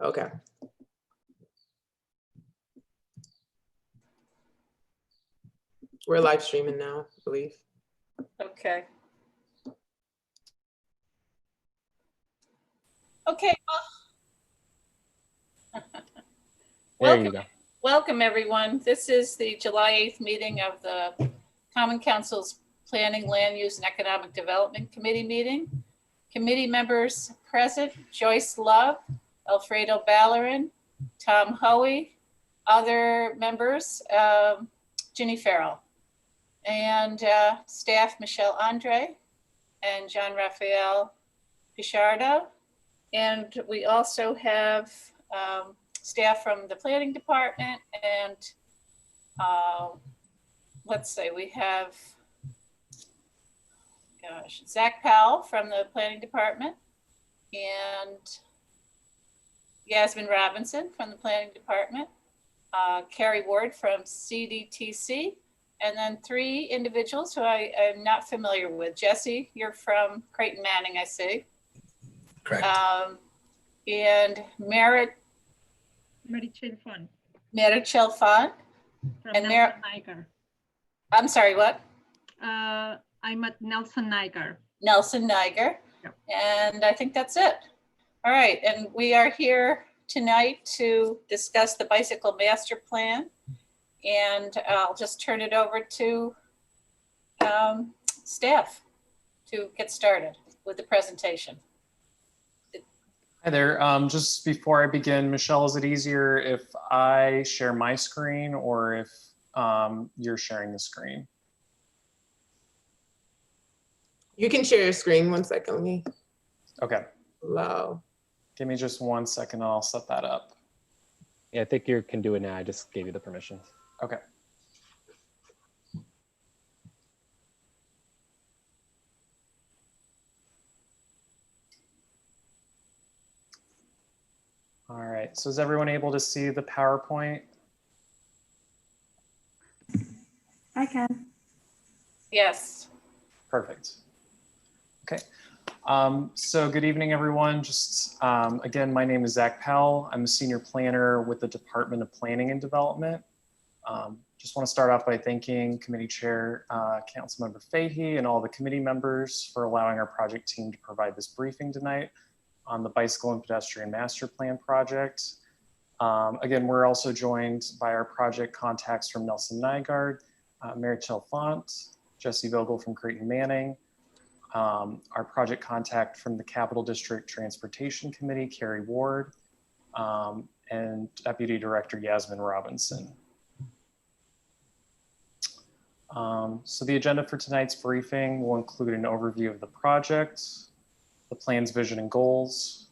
Okay. We're live streaming now, I believe. Okay. Okay. There you go. Welcome, everyone. This is the July 8th meeting of the Common Council's Planning, Land Use, and Economic Development Committee meeting. Committee members present: Joyce Love, Alfredo Ballerin, Tom Hoey, other members, Ginny Farrell, and staff Michelle Andre and John Raphael Pichardo. And we also have staff from the planning department, and let's say we have Zach Powell from the planning department and Yasmin Robinson from the planning department, Carrie Ward from CDTC, and then three individuals who I am not familiar with. Jesse, you're from Creighton Manning, I see. Correct. And Marichel Fun. Marichel Fun. From And Nelson Niger. I'm sorry, what? I'm at Nelson Niger. Nelson Niger. Yep. And I think that's it. All right, and we are here tonight to discuss the bicycle master plan. And I'll just turn it over to staff to get started with the presentation. Hi there. Just before I begin, Michelle, is it easier if I share my screen or if you're sharing the screen? You can share your screen. 1 second. Let me Okay. allow. Give me just 1 second and I'll set that up. Yeah, I think you can do it now. I just gave you the permissions. Okay. All right, so is everyone able to see the PowerPoint? I can. Yes. Perfect. Okay. So good evening, everyone. Just again, my name is Zach Powell. I'm a senior planner with the Department of Planning and Development. Just want to start off by thanking Committee Chair Councilmember Fahey and all the committee members for allowing our project team to provide this briefing tonight on the Bicycle and Pedestrian Master Plan project. Again, we're also joined by our project contacts from Nelson Nygaard, Marichel Font, Jesse Vogel from Creighton Manning, our project contact from the Capital District Transportation Committee, Carrie Ward, and Deputy Director Yasmin Robinson. So the agenda for tonight's briefing will include an overview of the project, the plan's vision and goals,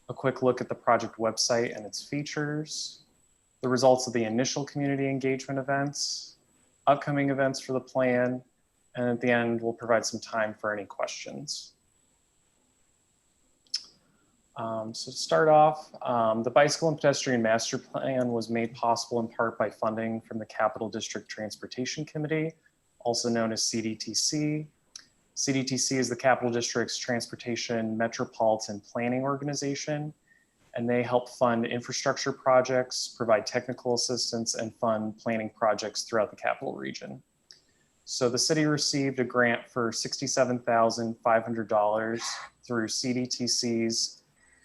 a quick look at the project website and its features, the results of the initial community engagement events, upcoming events for the plan, and at the end, we'll provide some time for any questions. So to start off, the Bicycle and Pedestrian Master Plan was made possible in part by funding from the Capital District Transportation Committee, also known as CDTC. CDTC is the Capital District's Transportation Metropolitan Planning Organization, and they help fund infrastructure projects, provide technical assistance, and fund planning projects throughout the capital region. So the city received a grant for $67,500 through CDTC's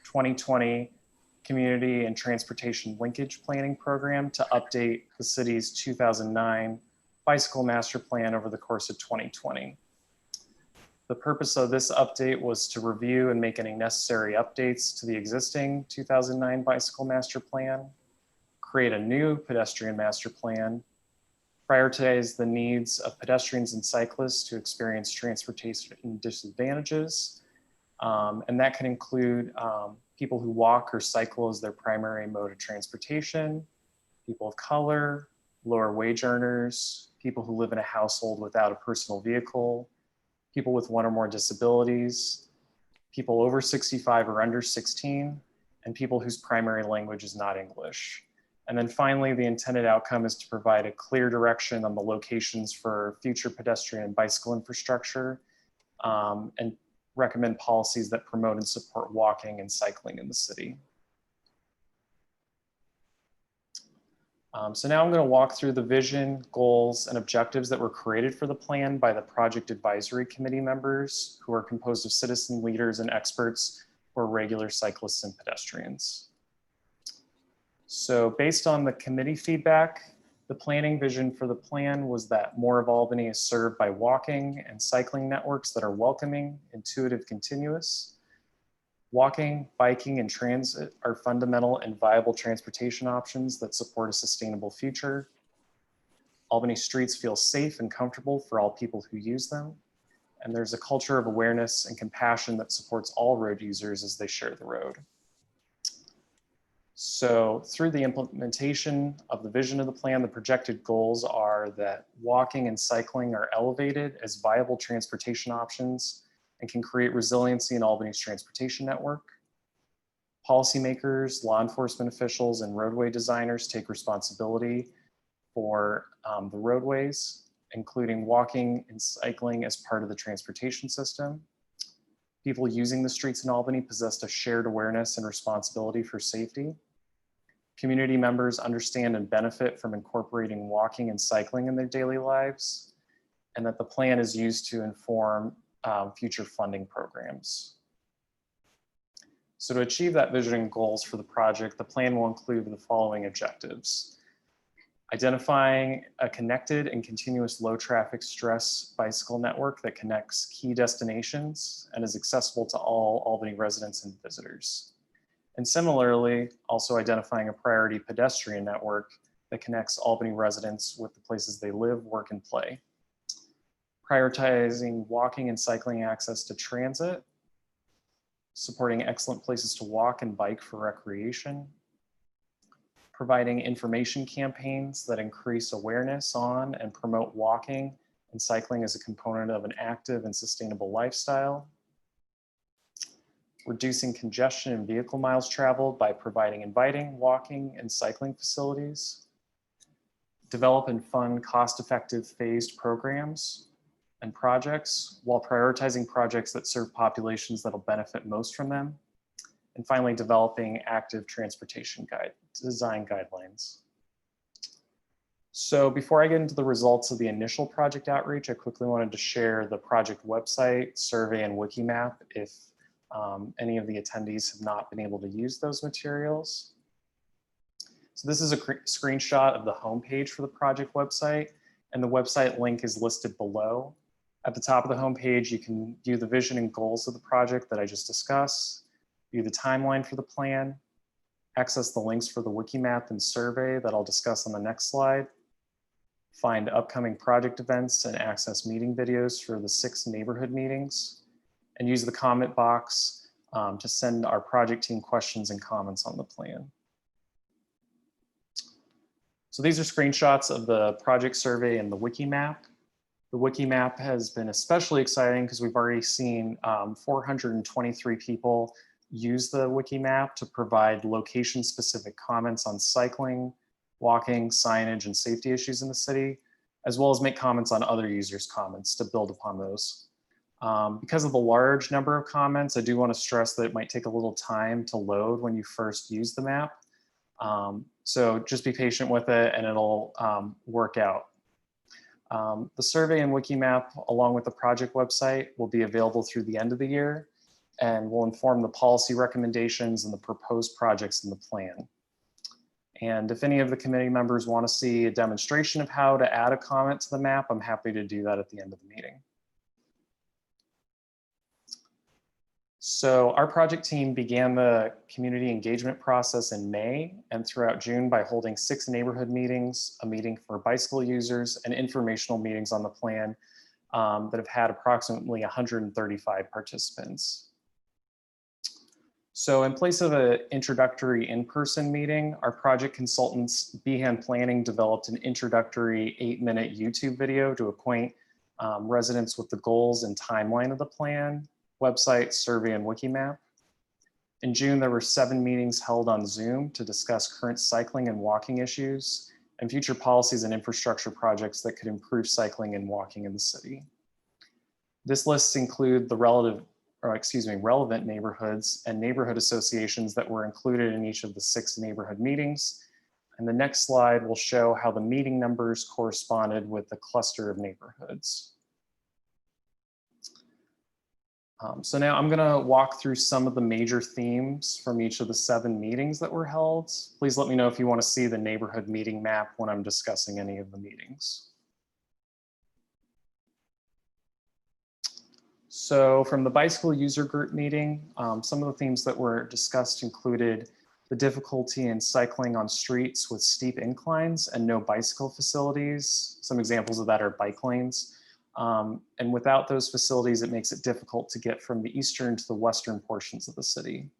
2020 Community and Transportation Linkage Planning Program to update the city's 2009 Bicycle Master Plan over the course of 2020. The purpose of this update was to review and make any necessary updates to the existing 2009 Bicycle Master Plan, create a new pedestrian master plan, prioritize the needs of pedestrians and cyclists to experience transportation disadvantages, and that can include people who walk or cycle as their primary mode of transportation, people of color, lower wage earners, people who live in a household without a personal vehicle, people with one or more disabilities, people over 65 or under 16, and people whose primary language is not English. And then finally, the intended outcome is to provide a clear direction on the locations for future pedestrian and bicycle infrastructure, and recommend policies that promote and support walking and cycling in the city. So now I'm going to walk through the vision, goals, and objectives that were created for the plan by the project advisory committee members, who are composed of citizen leaders and experts who are regular cyclists and pedestrians. So based on the committee feedback, the planning vision for the plan was that more of Albany is served by walking and cycling networks that are welcoming, intuitive, continuous. Walking, biking, and transit are fundamental and viable transportation options that support a sustainable future. Albany streets feel safe and comfortable for all people who use them. And there's a culture of awareness and compassion that supports all road users as they share the road. So through the implementation of the vision of the plan, the projected goals are that walking and cycling are elevated as viable transportation options and can create resiliency in Albany's transportation network. Policymakers, law enforcement officials, and roadway designers take responsibility for the roadways, including walking and cycling as part of the transportation system. People using the streets in Albany possess a shared awareness and responsibility for safety. Community members understand and benefit from incorporating walking and cycling in their daily lives, and that the plan is used to inform future funding programs. So to achieve that vision and goals for the project, the plan will include the following objectives: identifying a connected and continuous low traffic stress bicycle network that connects key destinations and is accessible to all Albany residents and visitors. And similarly, also identifying a priority pedestrian network that connects Albany residents with the places they live, work, and play. Prioritizing walking and cycling access to transit, supporting excellent places to walk and bike for recreation, providing information campaigns that increase awareness on and promote walking and cycling as a component of an active and sustainable lifestyle, reducing congestion and vehicle miles traveled by providing inviting walking and cycling facilities, develop and fund cost-effective phased programs and projects while prioritizing projects that serve populations that'll benefit most from them. And finally, developing active transportation design guidelines. So before I get into the results of the initial project outreach, I quickly wanted to share the project website, survey, and Wiki Map if any of the attendees have not been able to use those materials. So this is a screenshot of the homepage for the project website, and the website link is listed below. At the top of the homepage, you can view the vision and goals of the project that I just discussed, view the timeline for the plan, access the links for the Wiki Map and survey that I'll discuss on the next slide, find upcoming project events and access meeting videos for the 6 neighborhood meetings, and use the comment box to send our project team questions and comments on the plan. So these are screenshots of the project survey and the Wiki Map. The Wiki Map has been especially exciting because we've already seen 423 people use the Wiki Map to provide location-specific comments on cycling, walking, signage, and safety issues in the city, as well as make comments on other users' comments to build upon those. Because of the large number of comments, I do want to stress that it might take a little time to load when you first use the map. So just be patient with it and it'll work out. The survey and Wiki Map, along with the project website, will be available through the end of the year and will inform the policy recommendations and the proposed projects in the plan. And if any of the committee members want to see a demonstration of how to add a comment to the map, I'm happy to do that at the end of the meeting. So our project team began the community engagement process in May and throughout June by holding 6 neighborhood meetings, a meeting for bicycle users, and informational meetings on the plan that have had approximately 135 participants. So in place of an introductory in-person meeting, our project consultants, Behan Planning, developed an introductory 8-minute YouTube video to acquaint residents with the goals and timeline of the plan, website, survey, and Wiki Map. In June, there were 7 meetings held on Zoom to discuss current cycling and walking issues and future policies and infrastructure projects that could improve cycling and walking in the city. This list includes the relevant neighborhoods and neighborhood associations that were included in each of the 6 neighborhood meetings, And the next slide will show how the meeting numbers corresponded with the cluster of neighborhoods. So now I'm gonna walk through some of the major themes from each of the 7 meetings that were held. Please let me know if you want to see the neighborhood meeting map when I'm discussing any of the meetings. So from the bicycle user group meeting, some of the themes that were discussed included the difficulty in cycling on streets with steep inclines and no bicycle facilities. Some examples of that are bike lanes. And without those facilities, it makes it difficult to get from the eastern to the western portions of the city.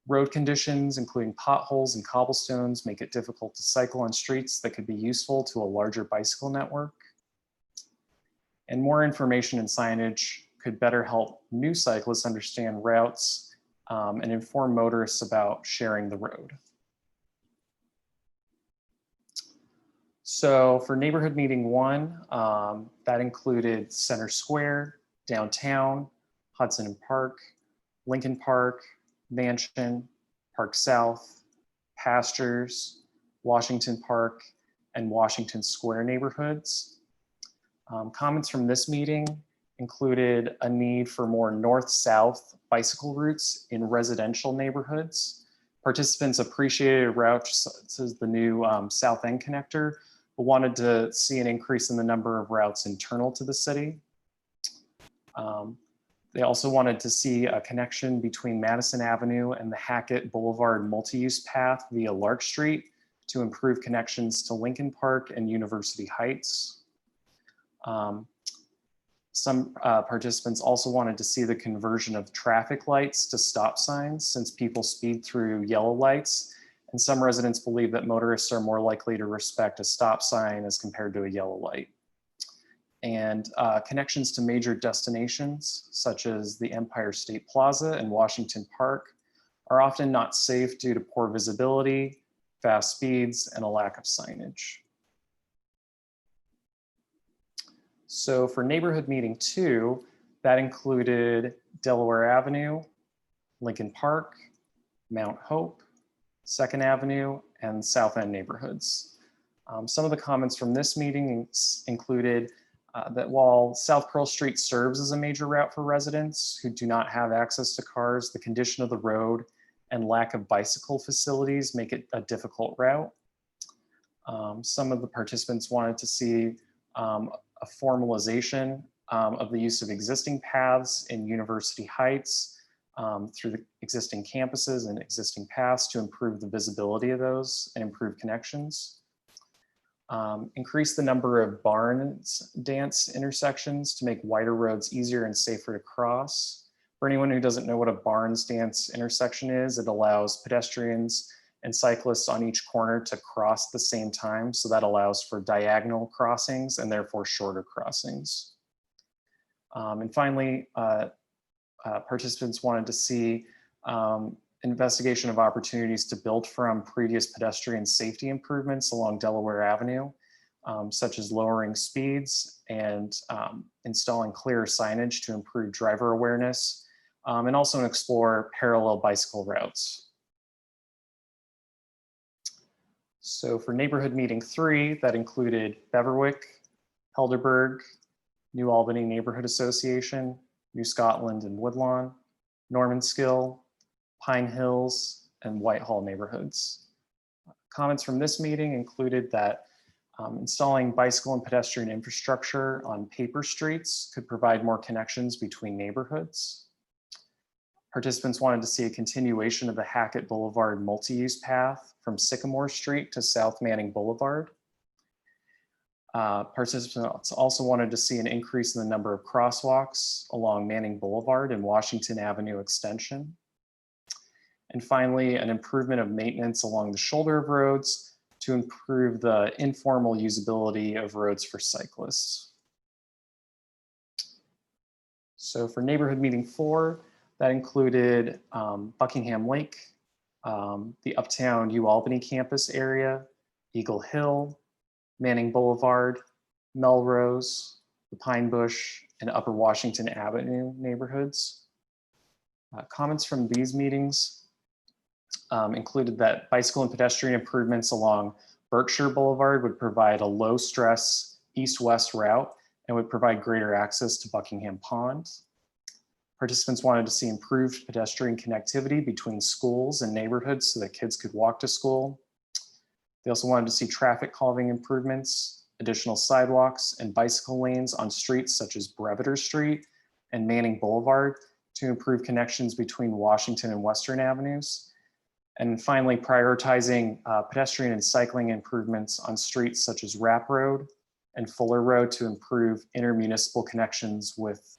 Road conditions, including potholes and cobblestones, make it difficult to cycle on streets that could be useful to a larger bicycle network. And more information and signage could better help new cyclists understand routes and inform motorists about sharing the road. So for neighborhood meeting 1, that included Center Square, downtown, Hudson and Park, Lincoln Park, Mansion, Park South, Pastures, Washington Park, and Washington Square neighborhoods. Comments from this meeting included a need for more north-south bicycle routes in residential neighborhoods. Participants appreciated routes such as the new South End connector, but wanted to see an increase in the number of routes internal to the city. They also wanted to see a connection between Madison Avenue and the Hackett Boulevard multi-use path via Lark Street to improve connections to Lincoln Park and University Heights. Some participants also wanted to see the conversion of traffic lights to stop signs since people speed through yellow lights. And some residents believe that motorists are more likely to respect a stop sign as compared to a yellow light. And connections to major destinations, such as the Empire State Plaza and Washington Park, are often not safe due to poor visibility, fast speeds, and a lack of signage. So for neighborhood meeting 2, that included Delaware Avenue, Lincoln Park, Mount Hope, 2nd Avenue, and South End neighborhoods. Some of the comments from this meeting included that while South Pearl Street serves as a major route for residents who do not have access to cars, the condition of the road and lack of bicycle facilities make it a difficult route. Some of the participants wanted to see a formalization of the use of existing paths in University Heights through the existing campuses and existing paths to improve the visibility of those and improve connections. Increase the number of barn dance intersections to make wider roads easier and safer to cross. For anyone who doesn't know what a barns dance intersection is, it allows pedestrians and cyclists on each corner to cross at the same time. So that allows for diagonal crossings and therefore shorter crossings. And finally, participants wanted to see investigation of opportunities to build from previous pedestrian safety improvements along Delaware Avenue, such as lowering speeds and installing clearer signage to improve driver awareness, and also explore parallel bicycle routes. So for neighborhood meeting 3, that included Beverwick, Helderberg, New Albany Neighborhood Association, New Scotland and Woodlawn, Normanskill, Pine Hills, and Whitehall neighborhoods. Comments from this meeting included that installing bicycle and pedestrian infrastructure on paper streets could provide more connections between neighborhoods. Participants wanted to see a continuation of the Hackett Boulevard multi-use path from Sycamore Street to South Manning Boulevard. Participants also wanted to see an increase in the number of crosswalks along Manning Boulevard and Washington Avenue extension. And finally, an improvement of maintenance along the shoulder of roads to improve the informal usability of roads for cyclists. So for neighborhood meeting 4, that included Buckingham Lake, the Uptown UAlbany campus area, Eagle Hill, Manning Boulevard, Melrose, the Pine Bush, and Upper Washington Avenue neighborhoods. Comments from these meetings included that bicycle and pedestrian improvements along Berkshire Boulevard would provide a low-stress east-west route and would provide greater access to Buckingham Pond. Participants wanted to see improved pedestrian connectivity between schools and neighborhoods so that kids could walk to school. They also wanted to see traffic calming improvements, additional sidewalks and bicycle lanes on streets such as Breveter Street and Manning Boulevard to improve connections between Washington and Western Avenues. And finally, prioritizing pedestrian and cycling improvements on streets such as Rapp Road and Fuller Road to improve intermunicipal connections with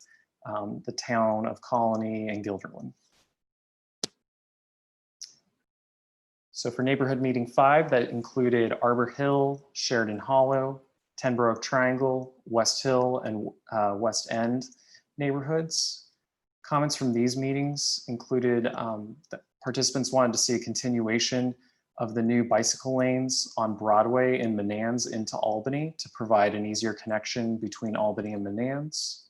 the town of Colony and Gilderland. So for neighborhood meeting 5, that included Arbor Hill, Sheridan Hollow, Tenbrook Triangle, West Hill, and West End neighborhoods. Comments from these meetings included that participants wanted to see a continuation of the new bicycle lanes on Broadway in Menands into Albany to provide an easier connection between Albany and Menands.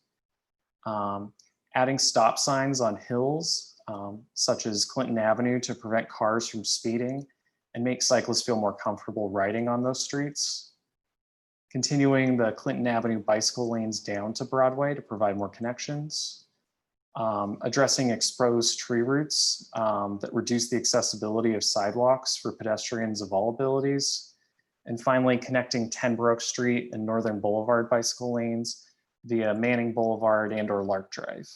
Adding stop signs on hills, such as Clinton Avenue, to prevent cars from speeding and make cyclists feel more comfortable riding on those streets. Continuing the Clinton Avenue bicycle lanes down to Broadway to provide more connections. Addressing exposed tree roots that reduce the accessibility of sidewalks for pedestrians of all abilities. And finally, connecting Tenbrook Street and Northern Boulevard bicycle lanes via Manning Boulevard and/or Lark Drive.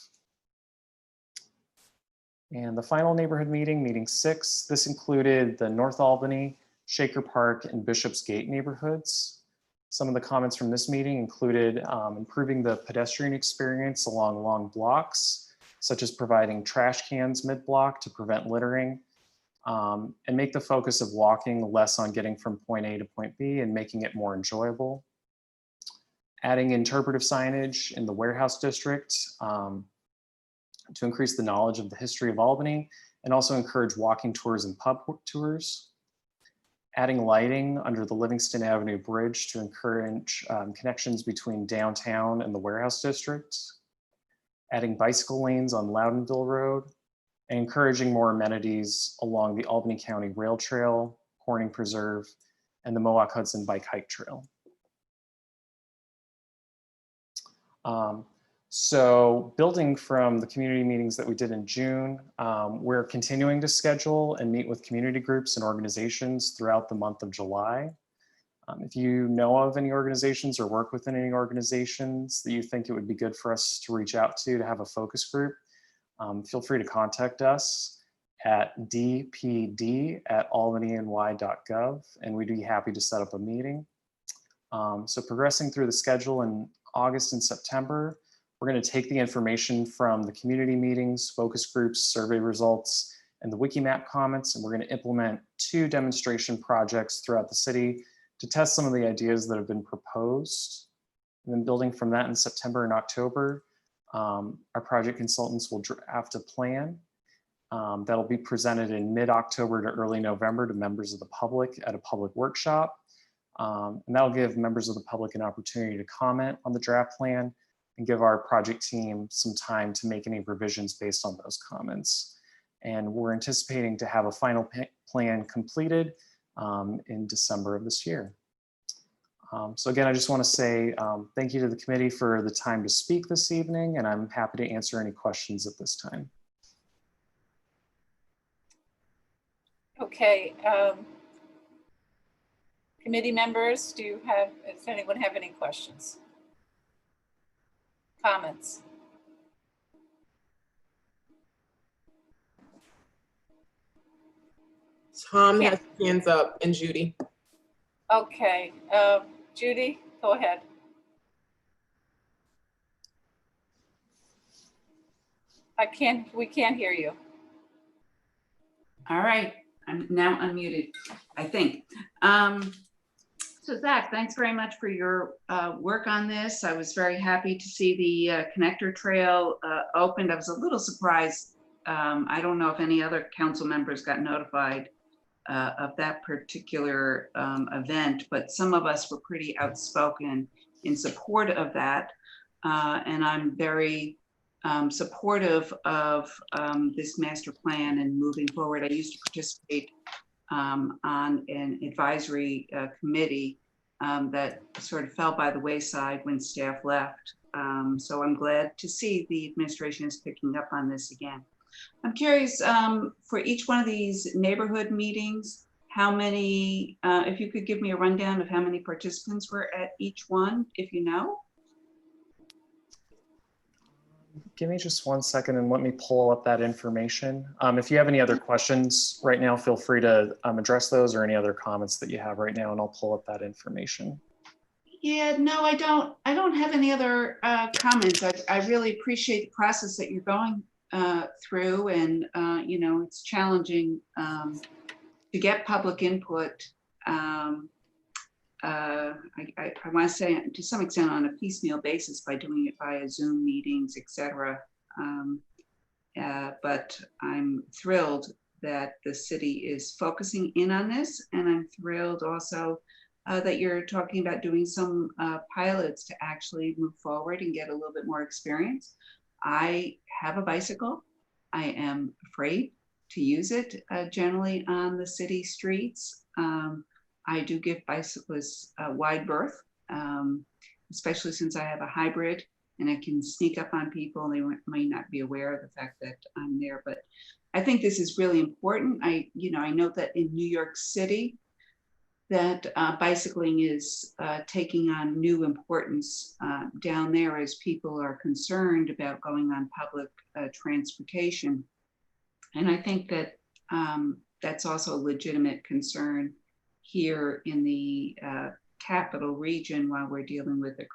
And the final neighborhood meeting, meeting 6, this included the North Albany, Shaker Park, and Bishop's Gate neighborhoods. Some of the comments from this meeting included improving the pedestrian experience along long blocks, such as providing trash cans mid-block to prevent littering, and make the focus of walking less on getting from point A to point B and making it more enjoyable. Adding interpretive signage in the warehouse district to increase the knowledge of the history of Albany and also encourage walking tours and pub tours. Adding lighting under the Livingston Avenue Bridge to encourage connections between downtown and the warehouse district. Adding bicycle lanes on Loudonville Road, and encouraging more amenities along the Albany County Rail Trail, Corning Preserve, and the Mohawk Hudson Bike Hike Trail. So building from the community meetings that we did in June, we're continuing to schedule and meet with community groups and organizations throughout the month of July. If you know of any organizations or work within any organizations that you think it would be good for us to reach out to have a focus group, feel free to contact us at dpd@albanyny.gov, and we'd be happy to set up a meeting. So progressing through the schedule in August and September, we're going to take the information from the community meetings, focus groups, survey results, and the Wiki Map comments, and we're going to implement 2 demonstration projects throughout the city to test some of the ideas that have been proposed. And then building from that in September and October, our project consultants will draft a plan that'll be presented in mid-October to early November to members of the public at a public workshop. And that'll give members of the public an opportunity to comment on the draft plan and give our project team some time to make any revisions based on those comments. And we're anticipating to have a final plan completed in December of this year. So again, I just want to say thank you to the committee for the time to speak this evening, and I'm happy to answer any questions at this time. Okay. Committee members, does anyone have any questions? Comments? Tom Yeah. has his hands up and Judy. Okay, Judy, go ahead. We can't hear you. All right, I'm now unmuted, I think. So Zach, thanks very much for your work on this. I was very happy to see the connector trail opened. I was a little surprised. I don't know if any other council members got notified of that particular event, but some of us were pretty outspoken in support of that. And I'm very supportive of this master plan and moving forward. I used to participate on an advisory committee that sort of fell by the wayside when staff left. So I'm glad to see the administration is picking up on this again. I'm curious, for each one of these neighborhood meetings, how many, if you could give me a rundown of how many participants were at each one, if you know? Give me just 1 second and let me pull up that information. If you have any other questions right now, feel free to address those or any other comments that you have right now, and I'll pull up that information. Yeah, no, I don't have any other comments. I really appreciate the process that you're going through, and you know, it's challenging to get public input. I want to say to some extent on a piecemeal basis by doing it via Zoom meetings, etc. But I'm thrilled that the city is focusing in on this, and I'm thrilled also that you're talking about doing some pilots to actually move forward and get a little bit more experience. I have a bicycle. I am afraid to use it generally on the city streets. I do give bicyclists a wide berth, especially since I have a hybrid and I can sneak up on people and they might not be aware of the fact that I'm there. But I think this is really important. I know that in New York City, that bicycling is taking on new importance down there as people are concerned about going on public transportation. And I think that that's also a legitimate concern here in the capital region while we're dealing with the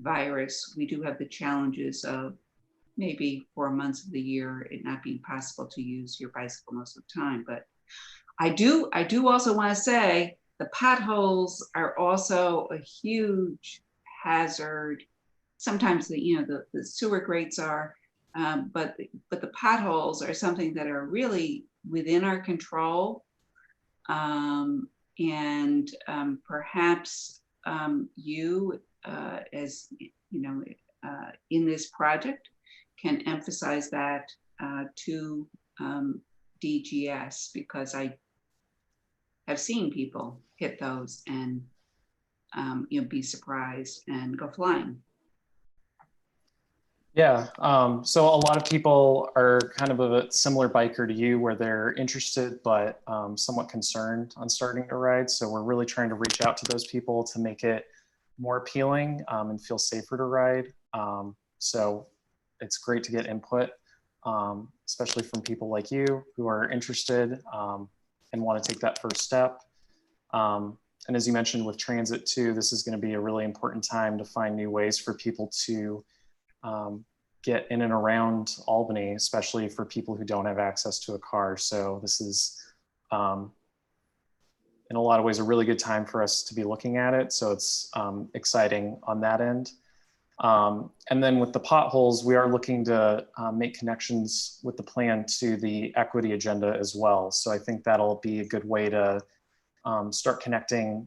coronavirus. We do have the challenges of maybe 4 months of the year it not being possible to use your bicycle most of the time. But I do also want to say the potholes are also a huge hazard. Sometimes the sewer grates are, but the potholes are something that are really within our control. And perhaps you, as you know, in this project, can emphasize that to DGS, because I have seen people hit those and be surprised and go flying. Yeah, so a lot of people are kind of a similar biker to you, where they're interested but somewhat concerned on starting to ride. So we're really trying to reach out to those people to make it more appealing and feel safer to ride. So it's great to get input, especially from people like you who are interested and want to take that first step. And as you mentioned with transit too, this is going to be a really important time to find new ways for people to get in and around Albany, especially for people who don't have access to a car. So this is, in a lot of ways, a really good time for us to be looking at it. So it's exciting on that end. And then with the potholes, we are looking to make connections with the plan to the equity agenda as well. So I think that'll be a good way to start connecting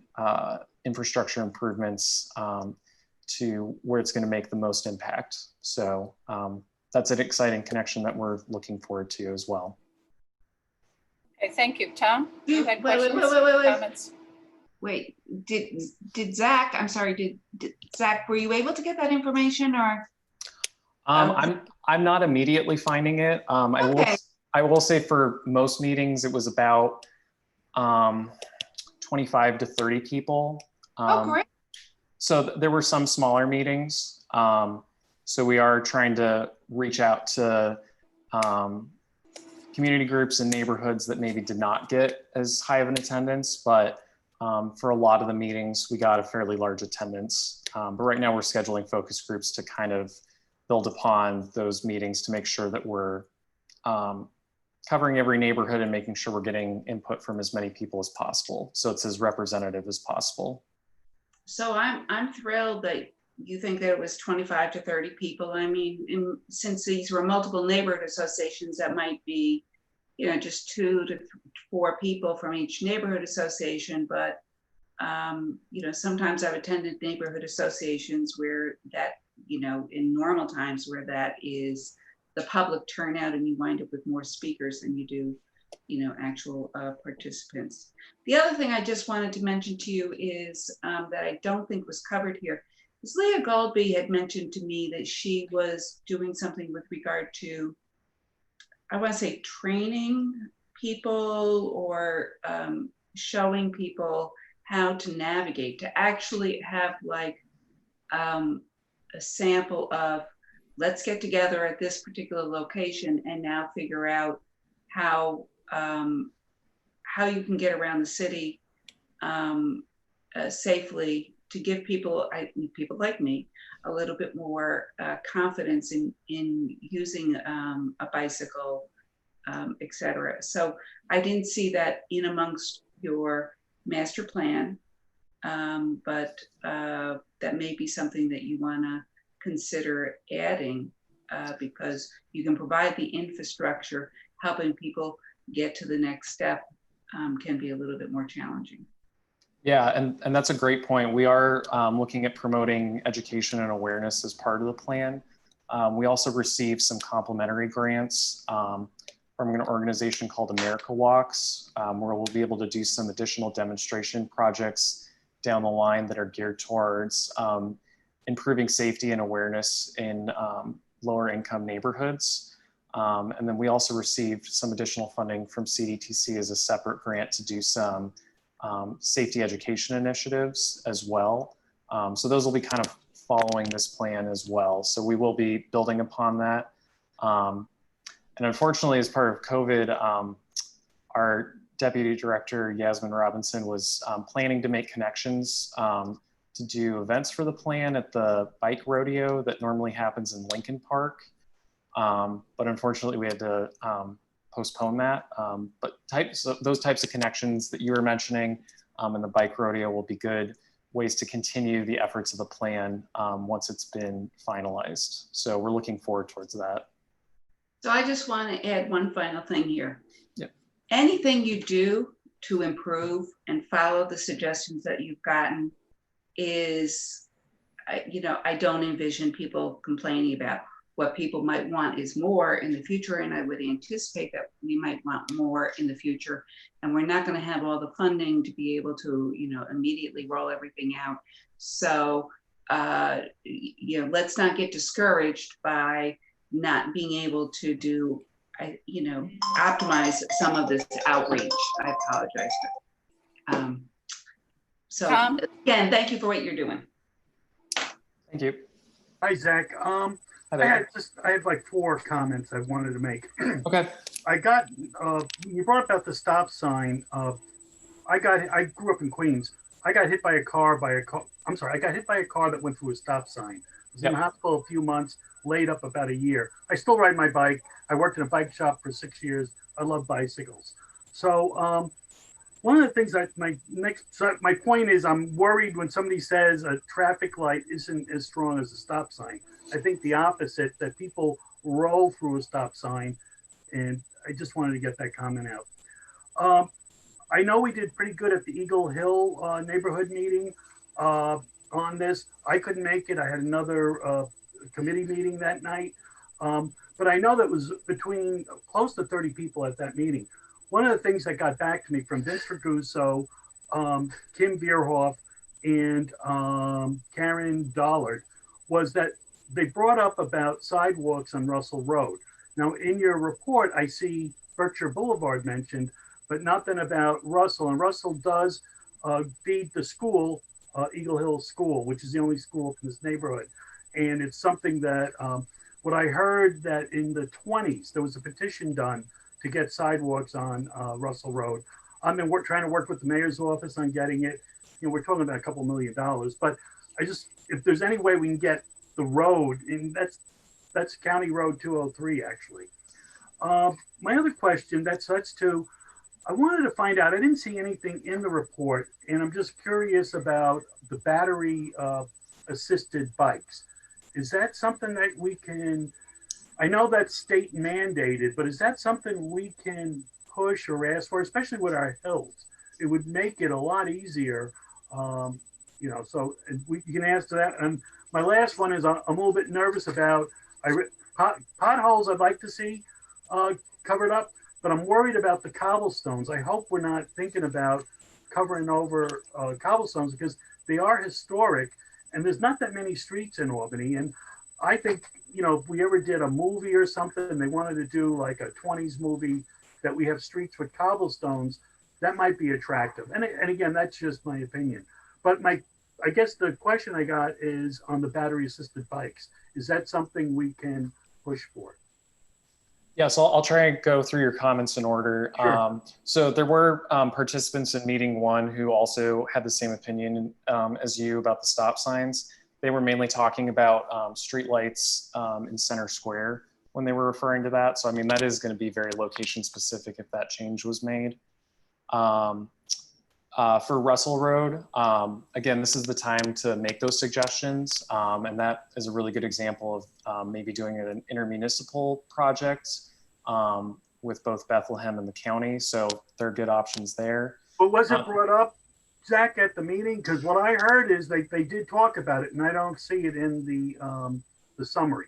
infrastructure improvements to where it's going to make the most impact. So that's an exciting connection that we're looking forward to as well. Okay, thank you. Tom, you had questions, Wait. comments? Wait, did Zach, I'm sorry, did Zach, were you able to get that information or? I'm not immediately finding it. Okay. I will say for most meetings, it was about 25 to 30 people. Oh, great. So there were some smaller meetings. So we are trying to reach out to community groups and neighborhoods that maybe did not get as high of an attendance, but for a lot of the meetings, we got a fairly large attendance. But right now we're scheduling focus groups to kind of build upon those meetings to make sure that we're covering every neighborhood and making sure we're getting input from as many people as possible. So it's as representative as possible. So I'm thrilled that you think that it was 25 to 30 people. I mean, since these were multiple neighborhood associations, that might be, just 2 to 4 people from each neighborhood association. But, sometimes I've attended neighborhood associations where in normal times where that is the public turnout and you wind up with more speakers than you do, actual participants. The other thing I just wanted to mention to you is that I don't think was covered here is Leah Goldby had mentioned to me that she was doing something with regard to, I want to say, training people or showing people how to navigate, to actually have like a sample of, let's get together at this particular location and now figure out how you can get around the city safely, to give people like me a little bit more confidence in using a bicycle, etc. So I didn't see that in amongst your master plan, but that may be something that you want to consider adding, because you can provide the infrastructure. Helping people get to the next step can be a little bit more challenging. Yeah, and that's a great point. We are looking at promoting education and awareness as part of the plan. We also received some complimentary grants from an organization called America Walks, where we'll be able to do some additional demonstration projects down the line that are geared towards improving safety and awareness in lower income neighborhoods. And then we also received some additional funding from CDTC as a separate grant to do some safety education initiatives as well. So those will be kind of following this plan as well. So we will be building upon that. And unfortunately, as part of COVID, our Deputy Director, Yasmin Robinson, was planning to make connections to do events for the plan at the bike rodeo that normally happens in Lincoln Park. But unfortunately, we had to postpone that. But those types of connections that you were mentioning and the bike rodeo will be good ways to continue the efforts of the plan once it's been finalized. So we're looking forward towards that. So I just want to add one final thing here. Yep. Anything you do to improve and follow the suggestions that you've gotten is, I don't envision people complaining about. What people might want is more in the future, and I would anticipate that we might want more in the future. And we're not going to have all the funding to be able to, immediately roll everything out. So, let's not get discouraged by not being able to do, optimize some of this outreach. I apologize. So Tom? again, thank you for what you're doing. Thank you. Hi, Zach. Hi I there. have like 4 comments I wanted to make. Okay. You brought about the stop sign. I grew up in Queens. I got hit by a car I got hit by a car that went through a stop sign. I was in the hospital a few months, laid up about a year. I still ride my bike. I worked in a bike shop for 6 years. I love bicycles. So one of the things my point is, I'm worried when somebody says a traffic light isn't as strong as a stop sign. I think the opposite, that people roll through a stop sign, and I just wanted to get that comment out. I know we did pretty good at the Eagle Hill neighborhood meeting on this. I couldn't make it. I had another committee meeting that night. But I know that was between close to 30 people at that meeting. One of the things that got back to me from Vince Raguso, Kim Bierhoff, and Karen Dollard was that they brought up about sidewalks on Russell Road. Now, in your report, I see Berkshire Boulevard mentioned, but nothing about Russell. And Russell does feed the school, Eagle Hill School, which is the only school in this neighborhood. And it's something that, what I heard that in the 20s, there was a petition done to get sidewalks on Russell Road. I've been trying to work with the mayor's office on getting it. We're talking about $2 million, but if there's any way we can get the road, and that's County Road 203 actually. My other question, that's to, I wanted to find out, I didn't see anything in the report, and I'm just curious about the battery assisted bikes. Is that something that we can, I know that's state mandated, but is that something we can push or ask for, especially with our hills? It would make it a lot easier, so you can ask that. And my last one is I'm a little bit nervous about potholes I'd like to see covered up, but I'm worried about the cobblestones. I hope we're not thinking about covering over cobblestones because they are historic and there's not that many streets in Albany. And I think, you know, if we ever did a movie or something and they wanted to do like a 20s movie that we have streets with cobblestones, that might be attractive. And again, that's just my opinion. But I guess the question I got is on the battery assisted bikes. Is that something we can push for? Yeah, so I'll try and go through your comments in order. Sure. So there were participants in meeting one who also had the same opinion as you about the stop signs. They were mainly talking about streetlights in Center Square when they were referring to that. So I mean, that is going to be very location specific if that change was made. For Russell Road, again, this is the time to make those suggestions. And that is a really good example of maybe doing an intermunicipal project with both Bethlehem and the county. So there are good options there. But was it brought up, Zach, at the meeting? Because what I heard is they did talk about it and I don't see it in the summary.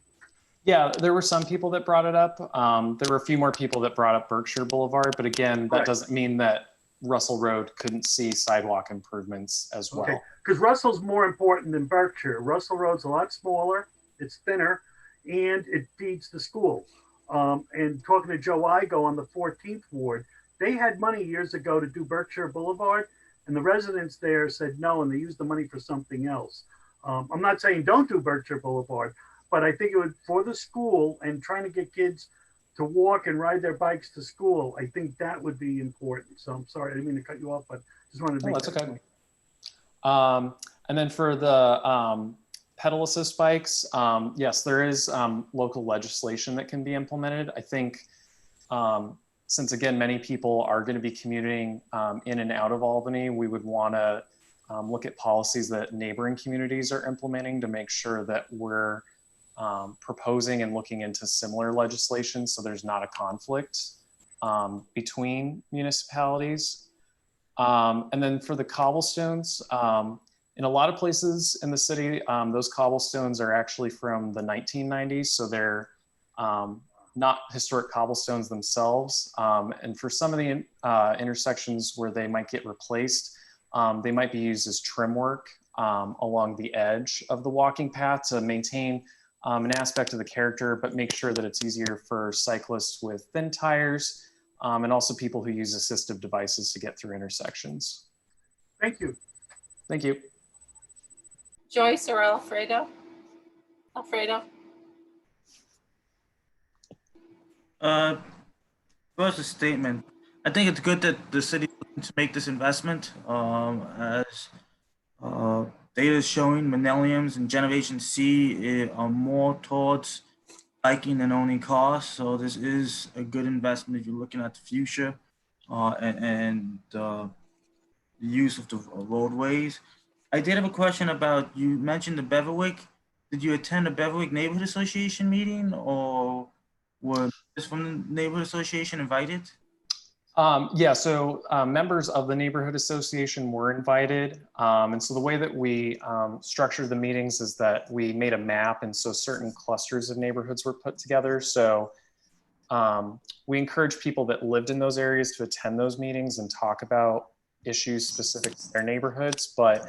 Yeah, there were some people that brought it up. There were a few more people that brought up Berkshire Boulevard, but again, that doesn't mean that Russell Road couldn't see sidewalk improvements as well. Okay, because Russell's more important than Berkshire. Russell Road's a lot smaller, it's thinner, and it feeds the school. And talking to Joe Igo on the 14th Ward, they had money years ago to do Berkshire Boulevard, and the residents there said no, and they used the money for something else. I'm not saying don't do Berkshire Boulevard, but I think it would, for the school and trying to get kids to walk and ride their bikes to school, I think that would be important. So I'm sorry, I didn't mean to cut you off, but just wanted to make that's that okay. point. And then for the pedal assist bikes, yes, there is local legislation that can be implemented. I think since again, many people are going to be commuting in and out of Albany, we would want to look at policies that neighboring communities are implementing to make sure that we're proposing and looking into similar legislation so there's not a conflict between municipalities. And then for the cobblestones, in a lot of places in the city, those cobblestones are actually from the 1990s, so they're not historic cobblestones themselves. And for some of the intersections where they might get replaced, they might be used as trim work along the edge of the walking path to maintain an aspect of the character, but make sure that it's easier for cyclists with thin tires and also people who use assistive devices to get through intersections. Thank you. Thank you. Joyce or Alfredo? Alfredo? First a statement. I think it's good that the city is looking to make this investment. As data is showing, millenniums and Generation C are more towards biking than owning cars. So this is a good investment if you're looking at the future and the use of the roadways. I did have a question about, you mentioned the Beverwick. Did you attend the Beverwick Neighborhood Association meeting, or were members from the Neighborhood Association invited? Yeah, so members of the Neighborhood Association were invited. And so the way that we structured the meetings is that we made a map, and so certain clusters of neighborhoods were put together. So we encourage people that lived in those areas to attend those meetings and talk about issues specific to their neighborhoods. But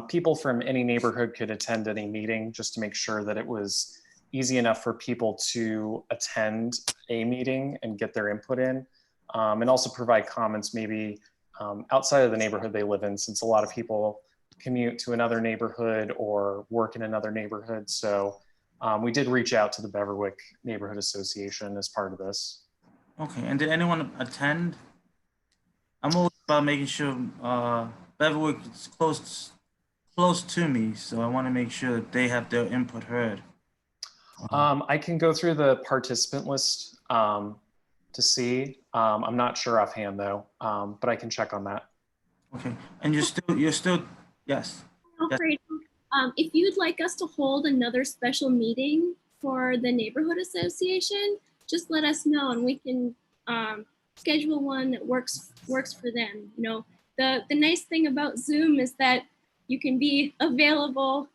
people from any neighborhood could attend any meeting just to make sure that it was easy enough for people to attend a meeting and get their input in. And also provide comments maybe outside of the neighborhood they live in, since a lot of people commute to another neighborhood or work in another neighborhood. So we did reach out to the Beverwick Neighborhood Association as part of this. Okay, and did anyone attend? I'm always about making sure Beverwick is close to me, so I want to make sure that they have their input heard. I can go through the participant list to see. I'm not sure offhand though, but I can check on that. Okay, and you're still, yes. Alfredo, if you'd like us to hold another special meeting for the neighborhood association, just let us know and we can schedule one that works for them. You know, the nice thing about Zoom is that you can be available,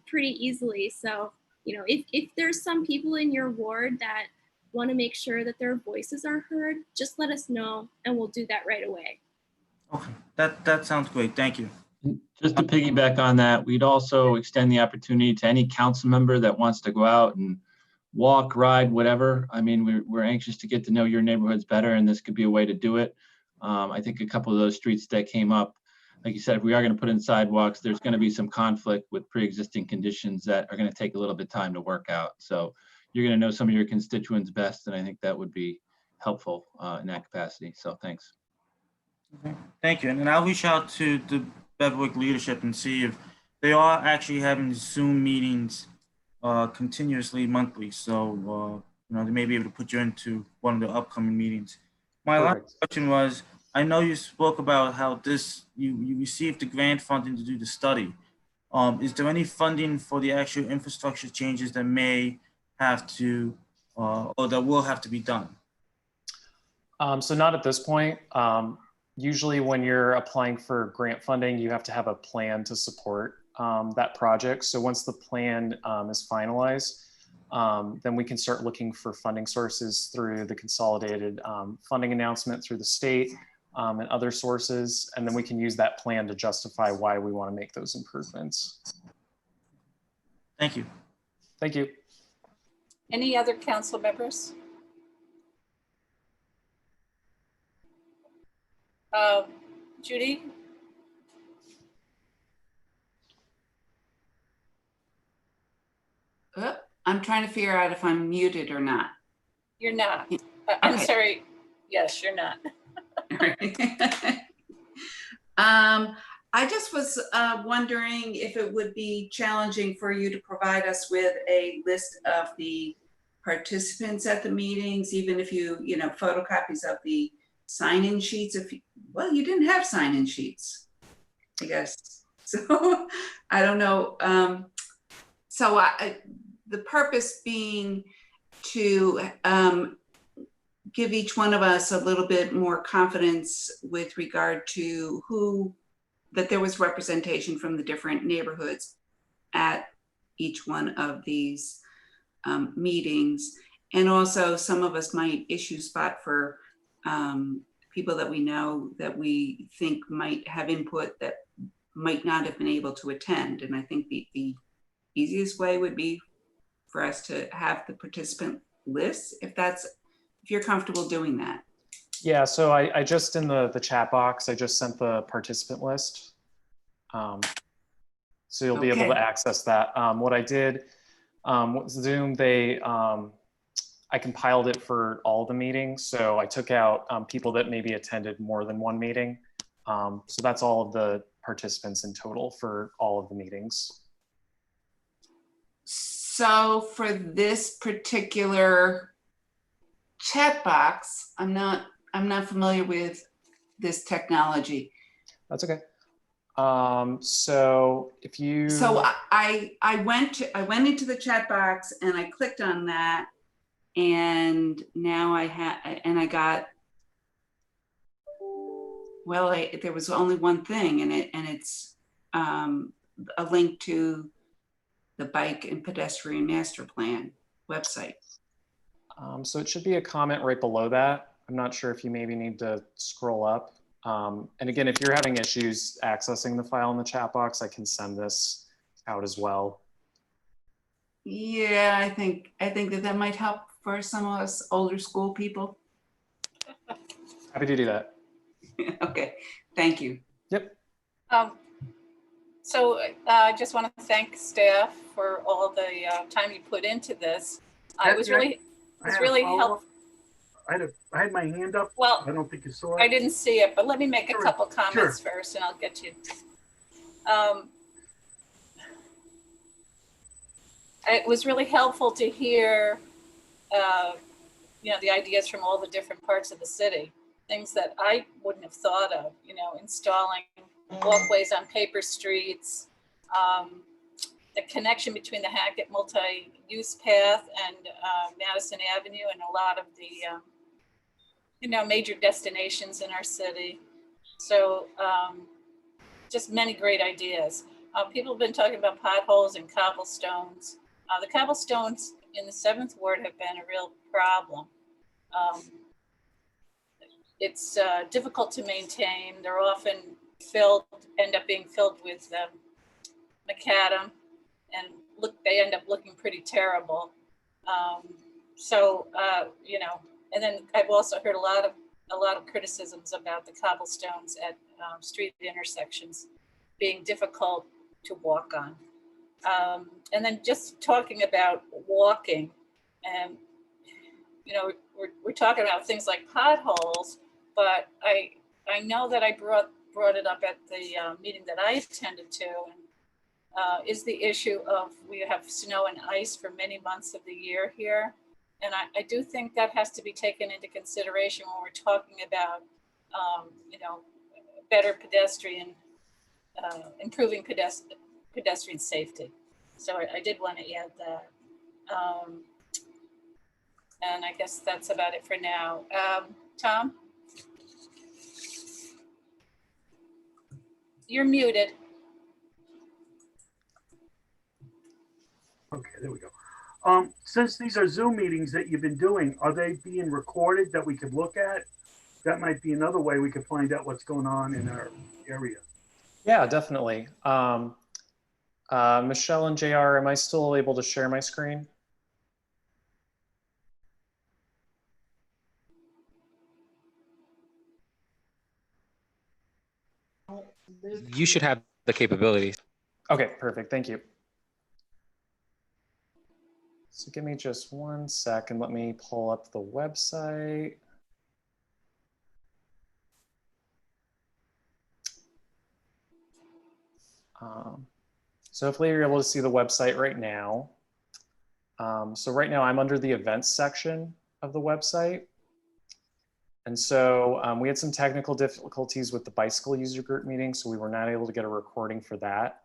pretty easily. So, if there's some people in your ward that want to make sure that their voices are heard, just let us know and we'll do that right away. Okay, that sounds great. Thank you. Just to piggyback on that, we'd also extend the opportunity to any council member that wants to go out and walk, ride, whatever. I mean, we're anxious to get to know your neighborhoods better, and this could be a way to do it. I think a couple of those streets that came up, like you said, if we are going to put in sidewalks, there's going to be some conflict with pre-existing conditions that are going to take a little bit of time to work out. So you're going to know some of your constituents best, and I think that would be helpful in that capacity. So thanks. Okay, thank you. And then I'll reach out to the Beverwick leadership and see if they are actually having Zoom meetings continuously monthly. So, they may be able to put you into one of the upcoming meetings. My last question was, I know you spoke about how you received the grant funding to do the study. Is there any funding for the actual infrastructure changes that may have to, or that will have to be done? So not at this point. Usually when you're applying for grant funding, you have to have a plan to support that project. So once the plan is finalized, then we can start looking for funding sources through the consolidated funding announcement through the state and other sources. And then we can use that plan to justify why we want to make those improvements. Thank you. Thank you. Any other council members? Judy? I'm trying to figure out if I'm muted or not. You're not. I'm Okay. sorry. Yes, you're not. I just was wondering if it would be challenging for you to provide us with a list of the participants at the meetings, even if you photocopies of the sign-in sheets. Well, you didn't have sign-in sheets, I guess. So I don't know. The purpose being to give each one of us a little bit more confidence with regard to that there was representation from the different neighborhoods at each one of these meetings. And also some of us might issue spot for people that we know that we think might have input that might not have been able to attend. And I think the easiest way would be for us to have the participant list, if you're comfortable doing that. Yeah, so I just in the chat box, I just sent the participant list. So you'll be able to access that. What I did with Zoom, I compiled it for all the meetings. So I took out people that maybe attended more than one meeting. So that's all of the participants in total for all of the meetings. So for this particular chat box, I'm not familiar with this technology. That's okay. So if you I went into the chat box and I clicked on that, and now I got, well, there was only one thing, and it's a link to the Bike and Pedestrian Master Plan website. So it should be a comment right below that. I'm not sure if you maybe need to scroll up. And again, if you're having issues accessing the file in the chat box, I can send this out as well. Yeah, I think that might help for some of us older school people. Happy to do that. Okay, thank you. Yep. So I just want to thank staff for all the time you put into this. It was really helpful. I had my hand up. Well, I don't think you saw it. I didn't see it, but let me make a Sure, couple comments sure. first and I'll get you. It was really helpful to hear, the ideas from all the different parts of the city, things that I wouldn't have thought of, installing walkways on paper streets, the connection between the Hackett multi-use path and Madison Avenue and a lot of the, major destinations in our city. So just many great ideas. people have been talking about potholes and cobblestones. The cobblestones in the 7th Ward have been a real problem. It's difficult to maintain. They're often end up being filled with macadam, and they end up looking pretty terrible. You know, and then I've also heard a lot of criticisms about the cobblestones at street intersections being difficult to walk on. And then just talking about walking, and you know, we're talking about things like potholes, but I know that I brought it up at the meeting that I attended to, and is the issue of we have snow and ice for many months of the year here. And I do think that has to be taken into consideration when we're talking about, you know, better pedestrian, improving pedestrian safety. So I did want to add that. And I guess that's about it for now. Tom? You're muted. Okay, there we go. Since these are Zoom meetings that you've been doing, are they being recorded that we could look at? That might be another way we could find out what's going on in our area. Yeah, definitely. Michelle and JR, am I still able to share my screen? You should have the capabilities. Okay, perfect. Thank you. So give me just 1 second. Let me pull up the website. So hopefully you're able to see the website right now. So right now I'm under the events section of the website. And so we had some technical difficulties with the bicycle user group meeting, so we were not able to get a recording for that.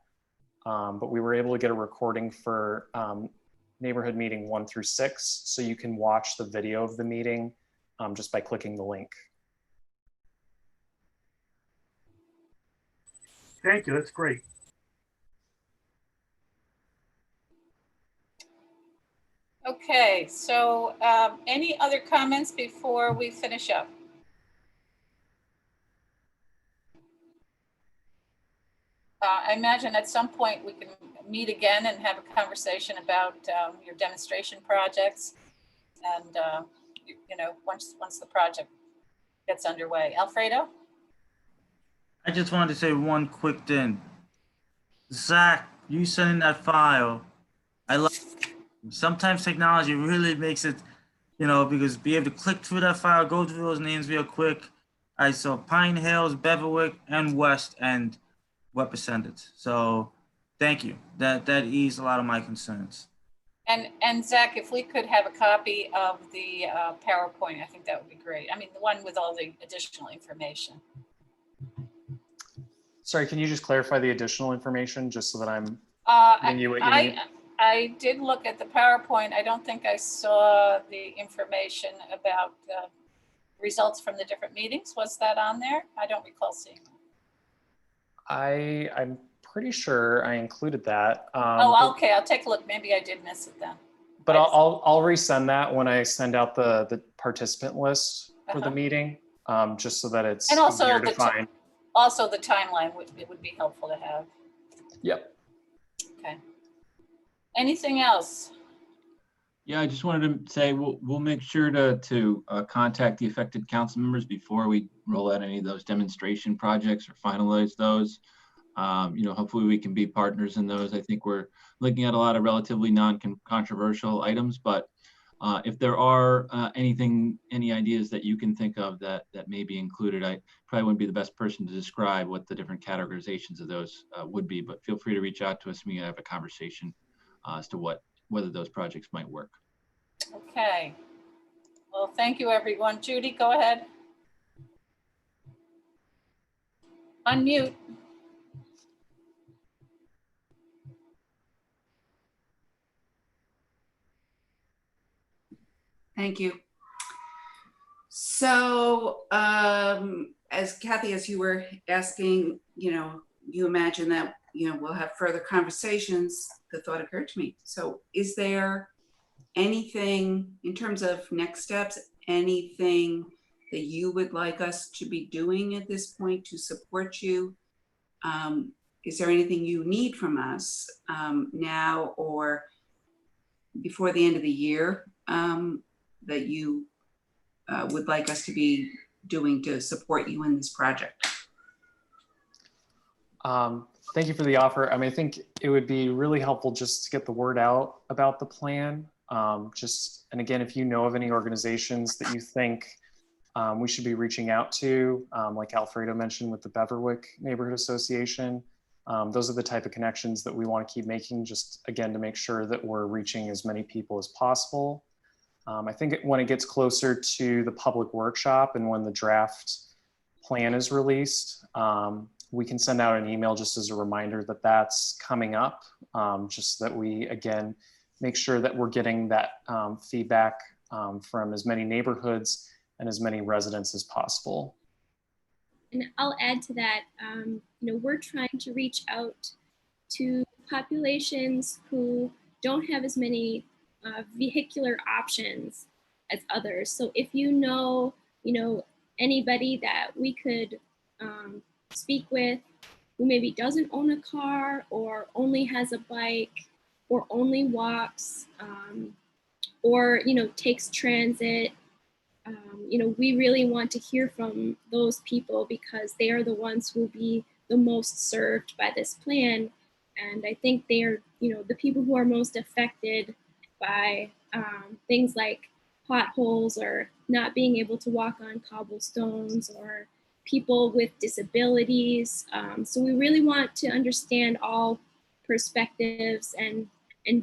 But we were able to get a recording for neighborhood meeting 1 through 6. So you can watch the video of the meeting just by clicking the link. Thank you, that's great. Okay, so any other comments before we finish up? I imagine at some point we can meet again and have a conversation about your demonstration projects, and you know, once the project gets underway. Alfredo? I just wanted to say one quick thing. Zach, you sending that file, I love. Sometimes technology really makes it, you know, because be able to click through that file, go through those names real quick. I saw Pine Hills, Beverwick, and West End represented. So thank you. That eased a lot of my concerns. And Zach, if we could have a copy of the PowerPoint, I think that would be great. I mean, the one with all the additional information. Sorry, can you just clarify the additional information just so that I'm giving you what you need? I did look at the PowerPoint. I don't think I saw the information about the results from the different meetings. Was that on there? I don't recall seeing it. I'm pretty sure I included that. Oh, okay. I'll take a look. Maybe I did miss it then. But I'll resend that when I send out the participant list for the meeting, just so that it's easier to find. Also, the timeline would be helpful to have. Yep. Okay. Anything else? Yeah, I just wanted to say we'll make sure to contact the affected council members before we roll out any of those demonstration projects or finalize those. You know, hopefully we can be partners in those. I think we're looking at a lot of relatively non-controversial items, but if there are any ideas that you can think of that may be included, I probably wouldn't be the best person to describe what the different categorizations of those would be, but feel free to reach out to us and we can have a conversation as to whether those projects might work. Okay. Well, thank you, everyone. Judy, go ahead. Unmute. Thank you. So as Kathy, as you were asking, you know, you imagine that we'll have further conversations. The thought occurred to me. So is there anything in terms of next steps, anything that you would like us to be doing at this point to support you? Is there anything you need from us now or before the end of the year that you would like us to be doing to support you in this project? Thank you for the offer. I mean, I think it would be really helpful just to get the word out about the plan. And again, if you know of any organizations that you think we should be reaching out to, like Alfredo mentioned with the Beverwick Neighborhood Association, those are the type of connections that we want to keep making, just again, to make sure that we're reaching as many people as possible. I think when it gets closer to the public workshop and when the draft plan is released, we can send out an email just as a reminder that that's coming up, just so that we, again, make sure that we're getting that feedback from as many neighborhoods and as many residents as possible. And I'll add to that, we're trying to reach out to populations who don't have as many vehicular options as others. So if you know anybody that we could speak with who maybe doesn't own a car or only has a bike or only walks or takes transit, we really want to hear from those people because they are the ones who will be the most served by this plan. And I think they are the people who are most affected by things like potholes or not being able to walk on cobblestones or people with disabilities. So we really want to understand all perspectives and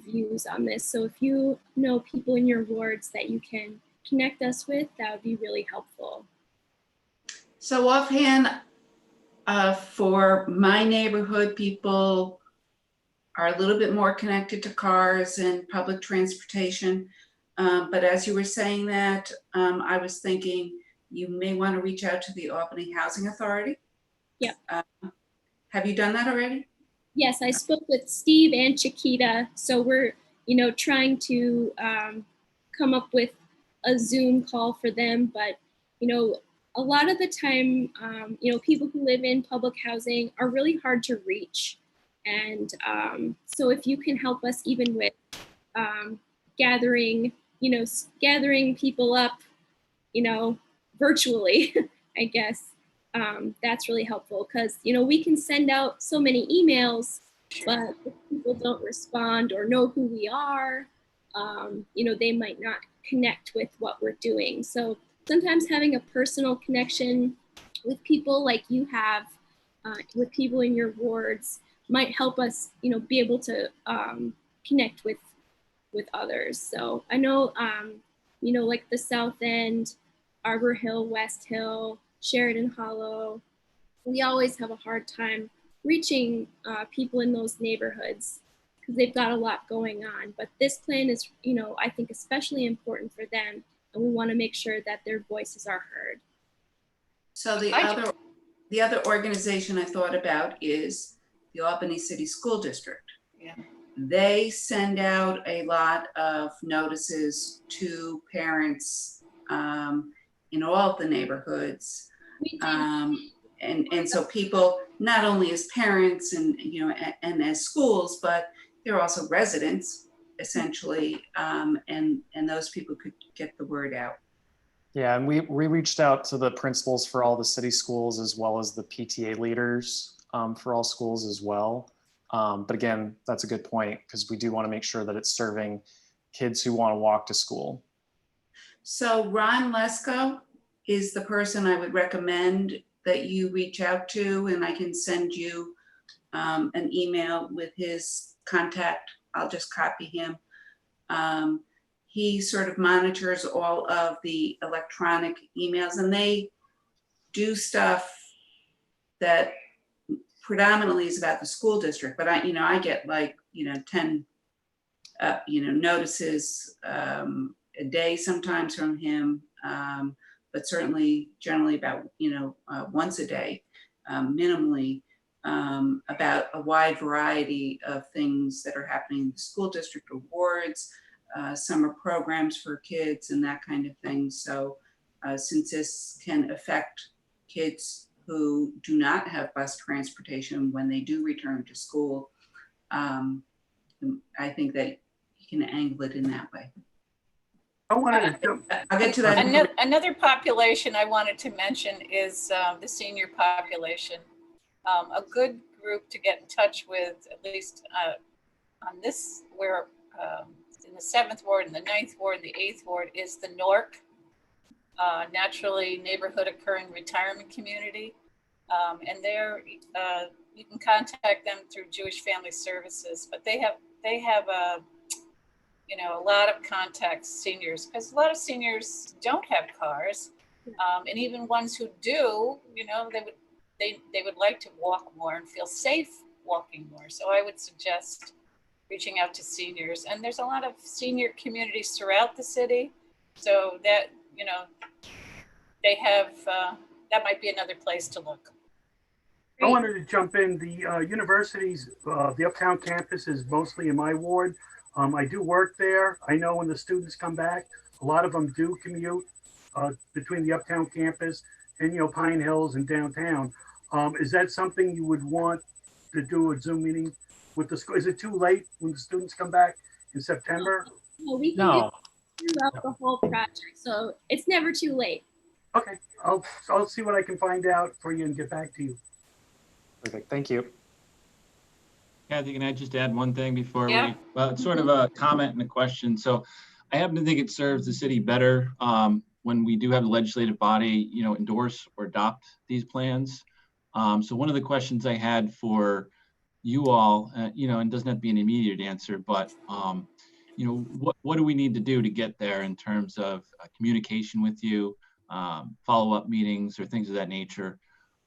views on this. So if you know people in your wards that you can connect us with, that would be really helpful. So offhand, for my neighborhood, people are a little bit more connected to cars and public transportation. But as you were saying that, I was thinking you may want to reach out to the Albany Housing Authority. Yep. Have you done that already? Yes, I spoke with Steve and Chiquita. So we're, trying to come up with a Zoom call for them. But, a lot of the time, people who live in public housing are really hard to reach. And so if you can help us even with gathering people up, virtually, I guess, that's really helpful because, we can send out so many emails, but if people don't respond or know who we are, they might not connect with what we're doing. So sometimes having a personal connection with people like you have, with people in your wards might help us, be able to connect with others. So I know, like the South End, Arbor Hill, West Hill, Sheridan Hollow, we always have a hard time reaching people in those neighborhoods because they've got a lot going on. But this plan is, I think especially important for them, and we want to make sure that their voices are heard. So the other organization I thought about is the Albany City School District. Yeah. They send out a lot of notices to parents in all of the neighborhoods. And so people, not only as parents and as schools, but they're also residents essentially, and those people could get the word out. Yeah, and we reached out to the principals for all the city schools as well as the PTA leaders for all schools as well. But again, that's a good point because we do want to make sure that it's serving kids who want to walk to school. So Ron Lesko is the person I would recommend that you reach out to, and I can send you an email with his contact. I'll just copy him. He sort of monitors all of the electronic emails, and they do stuff that predominantly is about the school district, but I get like 10 notices a day sometimes from him, but certainly generally about once a day minimally about a wide variety of things that are happening in the school district, awards, summer programs for kids and that kind of thing. So since this can affect kids who do not have bus transportation when they do return to school, I think that you can angle it in that way. I wanted to jump. I'll get to that. Another population I wanted to mention is the senior population. A good group to get in touch with, at least on this, where in the 7th Ward and the 9th Ward and the 8th Ward, is the NORC, Naturally Neighborhood Occurring Retirement Community. And there you can contact them through Jewish Family Services, but they have a lot of contacts, seniors, because a lot of seniors don't have cars, and even ones who do, they would like to walk more and feel safe walking more. So I would suggest reaching out to seniors, and there's a lot of senior communities throughout the city, so that they have that might be another place to look. I wanted to jump in. The university's, the Uptown campus is mostly in my ward. I do work there. I know when the students come back, a lot of them do commute between the Uptown campus and, Pine Hills and downtown. Is that something you would want to do a Zoom meeting with the school? Is it too late when the students come back in September? Well, we can No. do throughout the whole project, so it's never too late. Okay, I'll see what I can find out for you and get back to you. Perfect. Thank you. Kathy, can I just add one thing before Yeah. well, it's sort of a comment and a question. So I happen to think it serves the city better when we do have the legislative body, endorse or adopt these plans. So one of the questions I had for you all, and doesn't have to be an immediate answer, but what do we need to do to get there in terms of communication with you, follow-up meetings or things of that nature?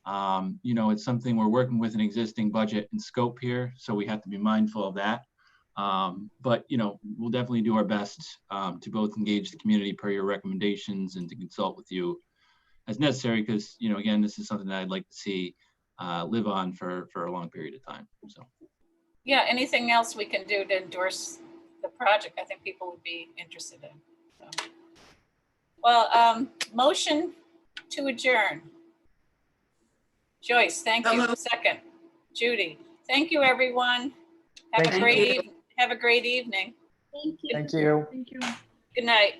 It's something we're working with an existing budget and scope here, so we have to be mindful of that. But we'll definitely do our best to both engage the community per your recommendations and to consult with you as necessary, because again, this is something that I'd like to see live on for a long period of time. So Yeah, anything else we can do to endorse the project, I think people would be interested in. So. Well, motion to adjourn. Joyce, thank you. Hello. Second. Judy, thank you, everyone. Have Thank a great evening. Thank you. Thank you. Thank you. Good night.